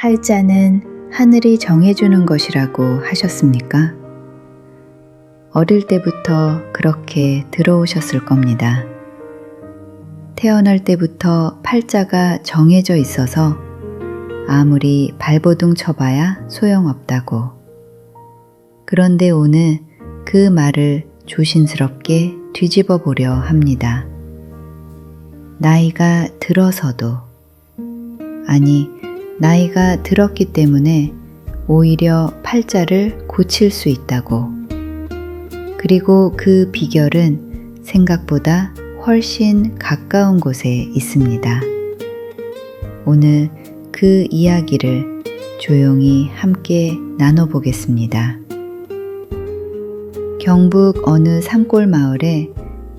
팔자는 하늘이 정해주는 것이라고 하셨습니까? 어릴 때부터 그렇게 들어오셨을 겁니다. 태어날 때부터 팔자가 정해져 있어서 아무리 발버둥 쳐봐야 소용없다고. 그런데 오늘 그 말을 조심스럽게 뒤집어 보려 합니다. 나이가 들어서도, 아니, 나이가 들었기 때문에 오히려 팔자를 고칠 수 있다고. 그리고 그 비결은 생각보다 훨씬 가까운 곳에 있습니다. 오늘 그 이야기를 조용히 함께 나눠보겠습니다. 경북 어느 산골 마을에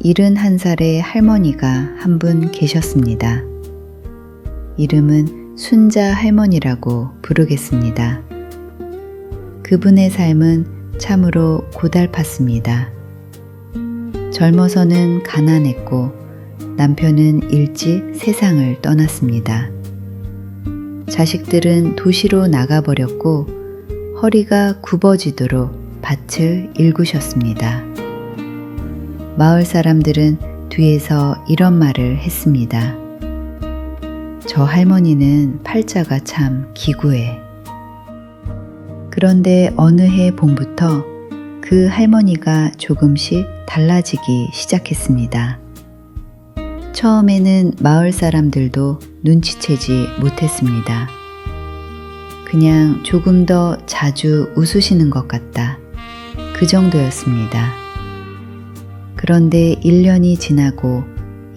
71살의 할머니가 한 분 계셨습니다. 이름은 순자 할머니라고 부르겠습니다. 그분의 삶은 참으로 고달팠습니다. 젊어서는 가난했고 남편은 일찍 세상을 떠났습니다. 자식들은 도시로 나가버렸고 허리가 굽어지도록 밭을 일구셨습니다. 마을 사람들은 뒤에서 이런 말을 했습니다. 저 할머니는 팔자가 참 기구해. 그런데 어느 해 봄부터 그 할머니가 조금씩 달라지기 시작했습니다. 처음에는 마을 사람들도 눈치채지 못했습니다. 그냥 조금 더 자주 웃으시는 것 같다. 그 정도였습니다. 그런데 1년이 지나고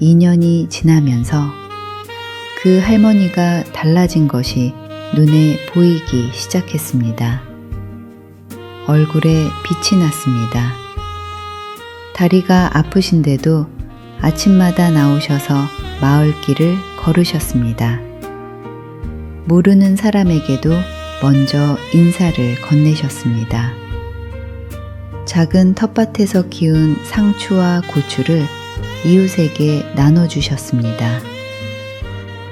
2년이 지나면서 그 할머니가 달라진 것이 눈에 보이기 시작했습니다. 얼굴에 빛이 났습니다. 다리가 아프신데도 아침마다 나오셔서 마을길을 걸으셨습니다. 모르는 사람에게도 먼저 인사를 건네셨습니다. 작은 텃밭에서 키운 상추와 고추를 이웃에게 나눠주셨습니다.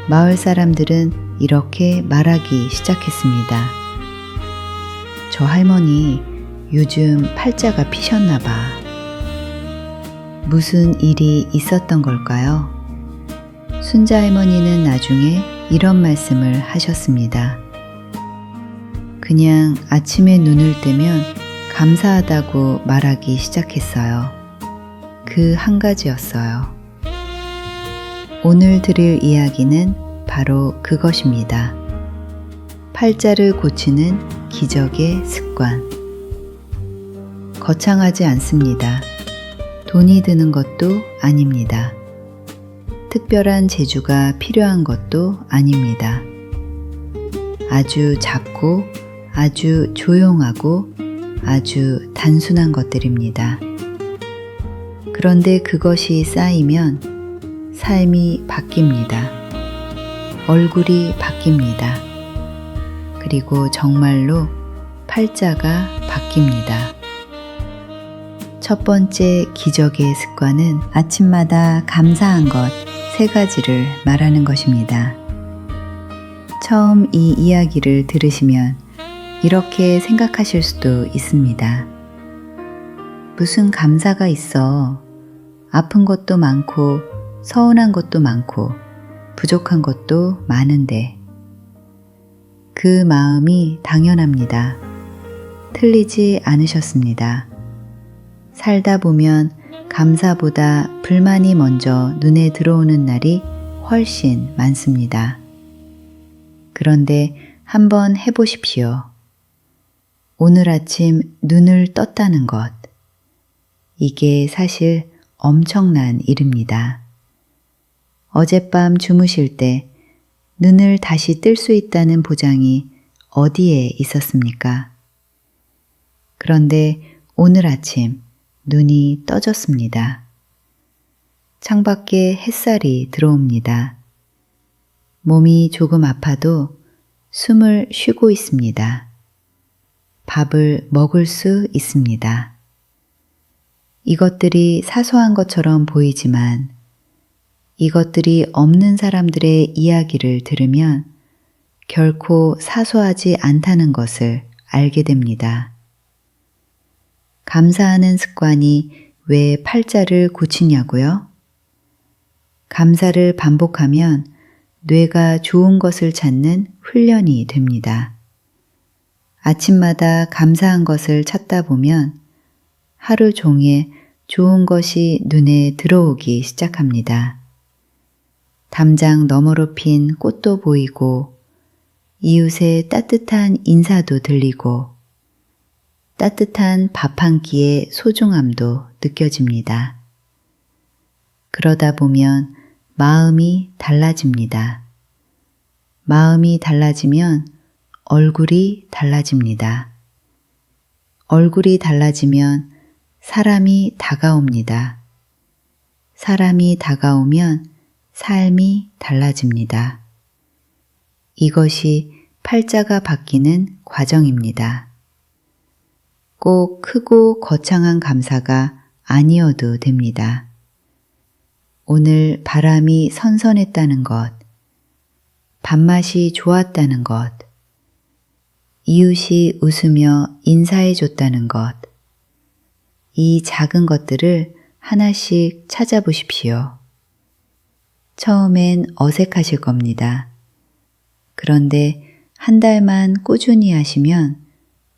마을 사람들은 이렇게 말하기 시작했습니다. 저 할머니 요즘 팔자가 피셨나 봐. 무슨 일이 있었던 걸까요? 순자 할머니는 나중에 이런 말씀을 하셨습니다. 그냥 아침에 눈을 떼면 감사하다고 말하기 시작했어요. 그 한 가지였어요. 오늘 드릴 이야기는 바로 그것입니다. 팔자를 고치는 기적의 습관. 거창하지 않습니다. 돈이 드는 것도 아닙니다. 특별한 재주가 필요한 것도 아닙니다. 아주 작고 아주 조용하고 아주 단순한 것들입니다. 그런데 그것이 쌓이면 삶이 바뀝니다. 얼굴이 바뀝니다. 그리고 정말로 팔자가 바뀝니다. 첫 번째 기적의 습관은 아침마다 감사한 것 3가지를 말하는 것입니다. 처음 이 이야기를 들으시면 이렇게 생각하실 수도 있습니다. 무슨 감사가 있어. 아픈 것도 많고 서운한 것도 많고 부족한 것도 많은데. 그 마음이 당연합니다. 틀리지 않으셨습니다. 살다 보면 감사보다 불만이 먼저 눈에 들어오는 날이 훨씬 많습니다. 그런데 한번 해보십시오. 오늘 아침 눈을 떴다는 것. 이게 사실 엄청난 일입니다. 어젯밤 주무실 때 눈을 다시 뜰 수 있다는 보장이 어디에 있었습니까? 그런데 오늘 아침 눈이 떠졌습니다. 창밖에 햇살이 들어옵니다. 몸이 조금 아파도 숨을 쉬고 있습니다. 밥을 먹을 수 있습니다. 이것들이 사소한 것처럼 보이지만 이것들이 없는 사람들의 이야기를 들으면 결코 사소하지 않다는 것을 알게 됩니다. 감사하는 습관이 왜 팔자를 고치냐고요? 감사를 반복하면 뇌가 좋은 것을 찾는 훈련이 됩니다. 아침마다 감사한 것을 찾다 보면 하루 종일 좋은 것이 눈에 들어오기 시작합니다. 담장 너머로 핀 꽃도 보이고 이웃의 따뜻한 인사도 들리고 따뜻한 밥 한 끼의 소중함도 느껴집니다. 그러다 보면 마음이 달라집니다. 마음이 달라지면 얼굴이 달라집니다. 얼굴이 달라지면 사람이 다가옵니다. 사람이 다가오면 삶이 달라집니다. 이것이 팔자가 바뀌는 과정입니다. 꼭 크고 거창한 감사가 아니어도 됩니다. 오늘 바람이 선선했다는 것, 밥맛이 좋았다는 것, 이웃이 웃으며 인사해 줬다는 것, 이 작은 것들을 하나씩 찾아보십시오. 처음엔 어색하실 겁니다. 그런데 한 달만 꾸준히 하시면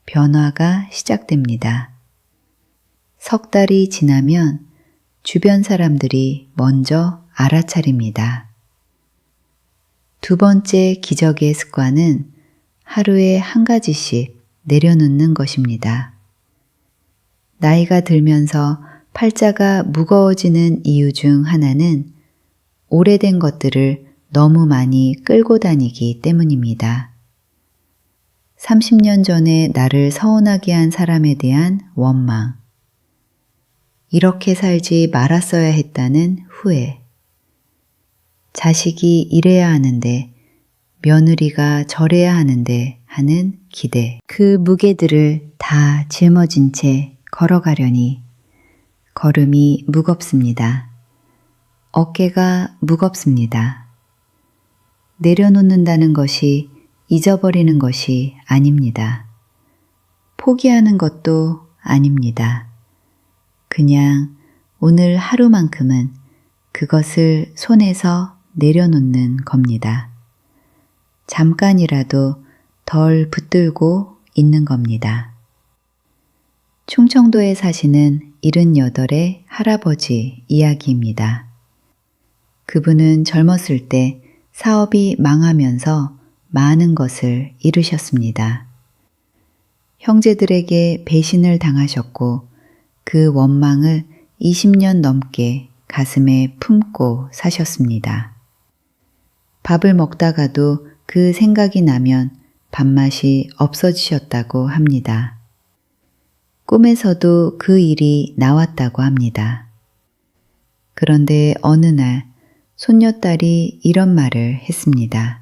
변화가 시작됩니다. 석 달이 지나면 주변 사람들이 먼저 알아차립니다. 두 번째 기적의 습관은 하루에 한 가지씩 내려놓는 것입니다. 나이가 들면서 팔자가 무거워지는 이유 중 하나는 오래된 것들을 너무 많이 끌고 다니기 때문입니다. 30년 전에 나를 서운하게 한 사람에 대한 원망, 이렇게 살지 말았어야 했다는 후회, 자식이 이래야 하는데 며느리가 저래야 하는데 하는 기대, 그 무게들을 다 짊어진 채 걸어가려니 걸음이 무겁습니다. 어깨가 무겁습니다. 내려놓는다는 것이 잊어버리는 것이 아닙니다. 포기하는 것도 아닙니다. 그냥 오늘 하루만큼은 그것을 손에서 내려놓는 겁니다. 잠깐이라도 덜 붙들고 있는 겁니다. 충청도에 사시는 78의 할아버지 이야기입니다. 그분은 젊었을 때 사업이 망하면서 많은 것을 잃으셨습니다. 형제들에게 배신을 당하셨고 그 원망을 20년 넘게 가슴에 품고 사셨습니다. 밥을 먹다가도 그 생각이 나면 밥맛이 없어지셨다고 합니다. 꿈에서도 그 일이 나왔다고 합니다. 그런데 어느 날 손녀딸이 이런 말을 했습니다.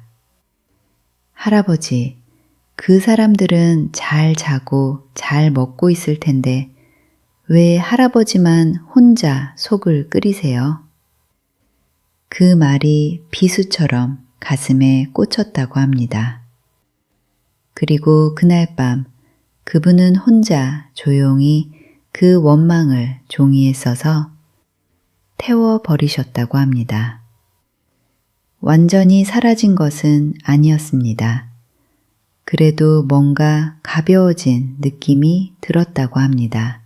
할아버지, 그 사람들은 잘 자고 잘 먹고 있을 텐데 왜 할아버지만 혼자 속을 끓이세요? 그 말이 비수처럼 가슴에 꽂혔다고 합니다. 그리고 그날 밤 그분은 혼자 조용히 그 원망을 종이에 써서 태워버리셨다고 합니다. 완전히 사라진 것은 아니었습니다. 그래도 뭔가 가벼워진 느낌이 들었다고 합니다.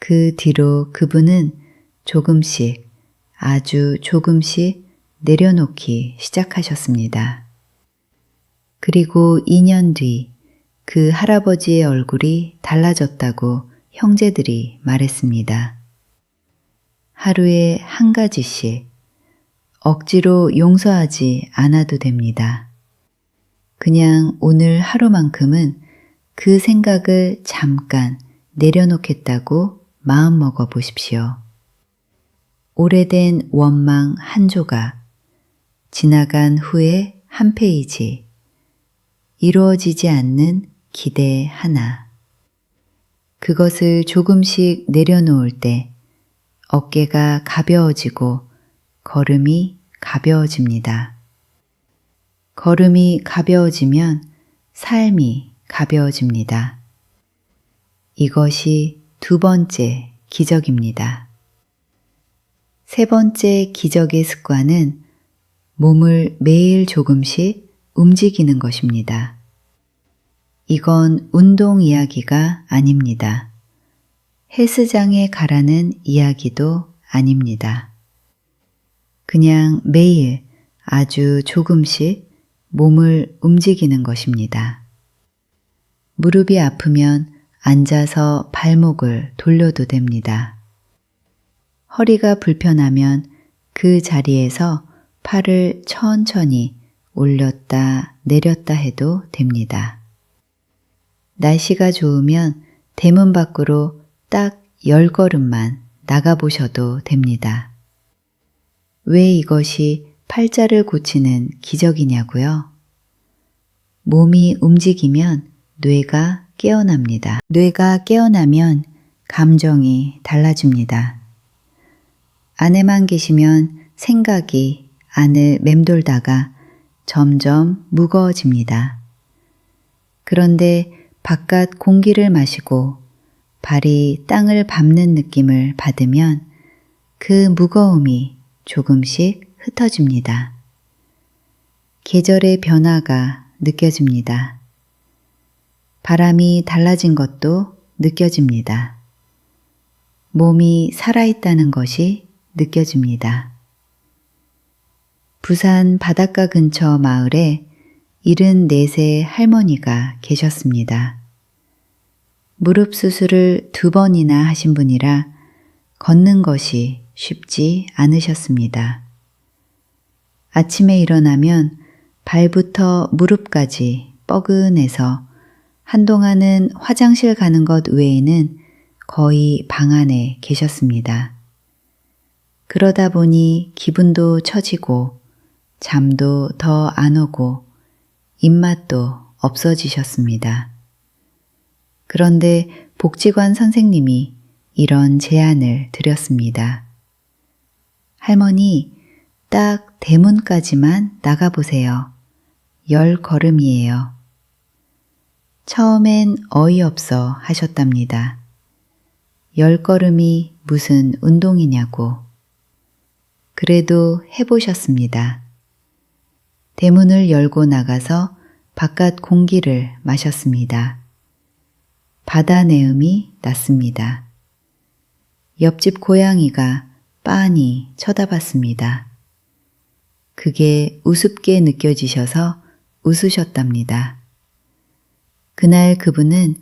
그 뒤로 그분은 조금씩, 아주 조금씩 내려놓기 시작하셨습니다. 그리고 2년 뒤 그 할아버지의 얼굴이 달라졌다고 형제들이 말했습니다. 하루에 한 가지씩 억지로 용서하지 않아도 됩니다. 그냥 오늘 하루만큼은 그 생각을 잠깐 내려놓겠다고 마음먹어 보십시오. 오래된 원망 한 조각, 지나간 후에 한 페이지, 이루어지지 않는 기대 하나. 그것을 조금씩 내려놓을 때 어깨가 가벼워지고 걸음이 가벼워집니다. 걸음이 가벼워지면 삶이 가벼워집니다. 이것이 두 번째 기적입니다. 세 번째 기적의 습관은 몸을 매일 조금씩 움직이는 것입니다. 이건 운동 이야기가 아닙니다. 헬스장에 가라는 이야기도 아닙니다. 그냥 매일 아주 조금씩 몸을 움직이는 것입니다. 무릎이 아프면 앉아서 발목을 돌려도 됩니다. 허리가 불편하면 그 자리에서 팔을 천천히 올렸다 내렸다 해도 됩니다. 날씨가 좋으면 대문 밖으로 딱 10걸음만 나가보셔도 됩니다. 왜 이것이 팔자를 고치는 기적이냐고요? 몸이 움직이면 뇌가 깨어납니다. 뇌가 깨어나면 감정이 달라집니다. 안에만 계시면 생각이 안을 맴돌다가 점점 무거워집니다. 그런데 바깥 공기를 마시고 발이 땅을 밟는 느낌을 받으면 그 무거움이 조금씩 흩어집니다. 계절의 변화가 느껴집니다. 바람이 달라진 것도 느껴집니다. 몸이 살아있다는 것이 느껴집니다. 부산 바닷가 근처 마을에 74세 할머니가 계셨습니다. 무릎 수술을 2번이나 하신 분이라 걷는 것이 쉽지 않으셨습니다. 아침에 일어나면 발부터 무릎까지 뻐근해서 한동안은 화장실 가는 것 외에는 거의 방 안에 계셨습니다. 그러다 보니 기분도 처지고 잠도 더 안 오고 입맛도 없어지셨습니다. 그런데 복지관 선생님이 이런 제안을 드렸습니다. 할머니, 딱 대문까지만 나가보세요. 10걸음이에요. 처음엔 어이없어 하셨답니다. 10걸음이 무슨 운동이냐고. 그래도 해보셨습니다. 대문을 열고 나가서 바깥 공기를 마셨습니다. 바다 내음이 났습니다. 옆집 고양이가 빤히 쳐다봤습니다. 그게 우습게 느껴지셔서 웃으셨답니다. 그날 그분은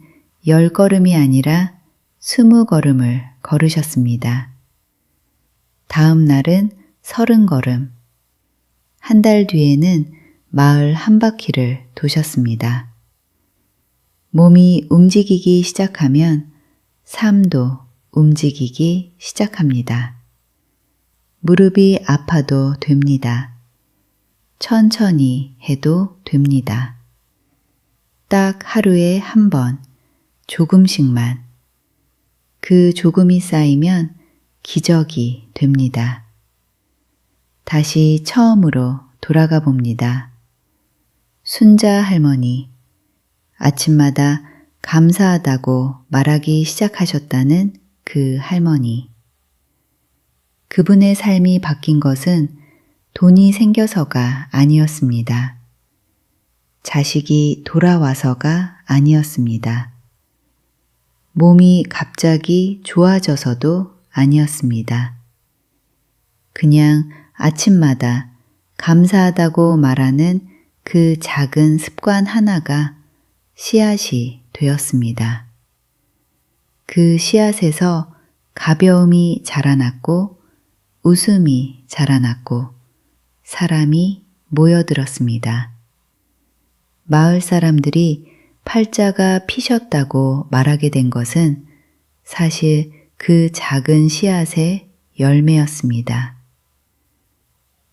10걸음이 아니라 20걸음을 걸으셨습니다. 다음 날은 30걸음, 한 달 뒤에는 마을 한 바퀴를 도셨습니다. 몸이 움직이기 시작하면 삶도 움직이기 시작합니다. 무릎이 아파도 됩니다. 천천히 해도 됩니다. 딱 하루에 한 번, 조금씩만. 그 조금이 쌓이면 기적이 됩니다. 다시 처음으로 돌아가 봅니다. 순자 할머니, 아침마다 감사하다고 말하기 시작하셨다는 그 할머니. 그분의 삶이 바뀐 것은 돈이 생겨서가 아니었습니다. 자식이 돌아와서가 아니었습니다. 몸이 갑자기 좋아져서도 아니었습니다. 그냥 아침마다 감사하다고 말하는 그 작은 습관 하나가 씨앗이 되었습니다. 그 씨앗에서 가벼움이 자라났고 웃음이 자라났고 사람이 모여들었습니다. 마을 사람들이 팔자가 피셨다고 말하게 된 것은 사실 그 작은 씨앗의 열매였습니다.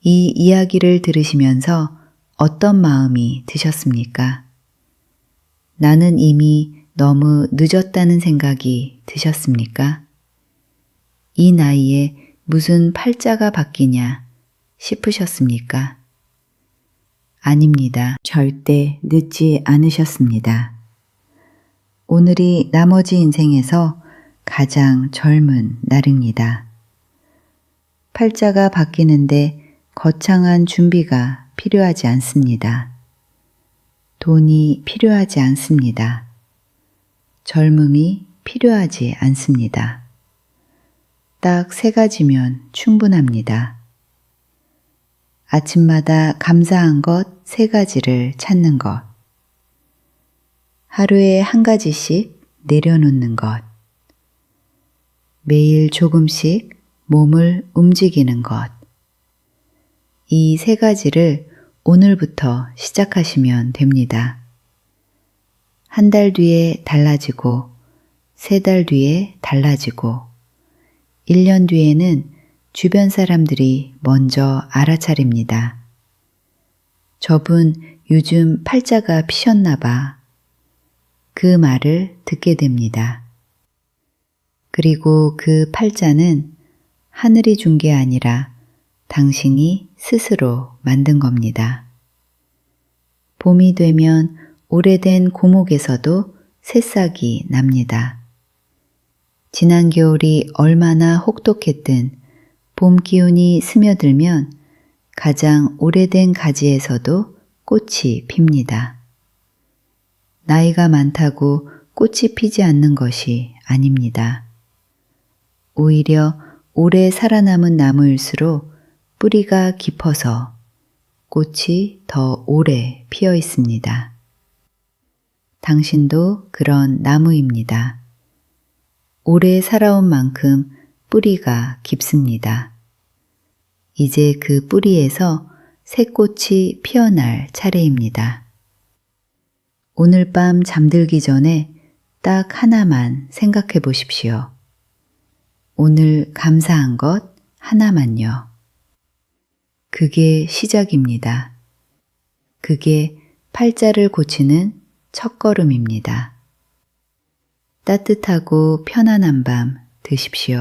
이 이야기를 들으시면서 어떤 마음이 드셨습니까? 나는 이미 너무 늦었다는 생각이 드셨습니까? 이 나이에 무슨 팔자가 바뀌냐 싶으셨습니까? 아닙니다. 절대 늦지 않으셨습니다. 오늘이 나머지 인생에서 가장 젊은 날입니다. 팔자가 바뀌는데 거창한 준비가 필요하지 않습니다. 돈이 필요하지 않습니다. 젊음이 필요하지 않습니다. 딱 3가지면 충분합니다. 아침마다 감사한 것 3가지를 찾는 것. 하루에 1가지씩 내려놓는 것. 매일 조금씩 몸을 움직이는 것. 이 3가지를 오늘부터 시작하시면 됩니다. 1달 뒤에 달라지고, 3달 뒤에 달라지고, 1년 뒤에는 주변 사람들이 먼저 알아차립니다. 저분 요즘 팔자가 피셨나 봐. 그 말을 듣게 됩니다. 그리고 그 팔자는 하늘이 준 게 아니라 당신이 스스로 만든 겁니다. 봄이 되면 오래된 고목에서도 새싹이 납니다. 지난 겨울이 얼마나 혹독했든 봄 기운이 스며들면 가장 오래된 가지에서도 꽃이 핍니다. 나이가 많다고 꽃이 피지 않는 것이 아닙니다. 오히려 오래 살아남은 나무일수록 뿌리가 깊어서 꽃이 더 오래 피어 있습니다. 당신도 그런 나무입니다. 오래 살아온 만큼 뿌리가 깊습니다. 이제 그 뿌리에서 새 꽃이 피어날 차례입니다. 오늘 밤 잠들기 전에 딱 하나만 생각해 보십시오. 오늘 감사한 것 하나만요. 그게 시작입니다. 그게 팔자를 고치는 첫걸음입니다. 따뜻하고 편안한 밤 되십시오.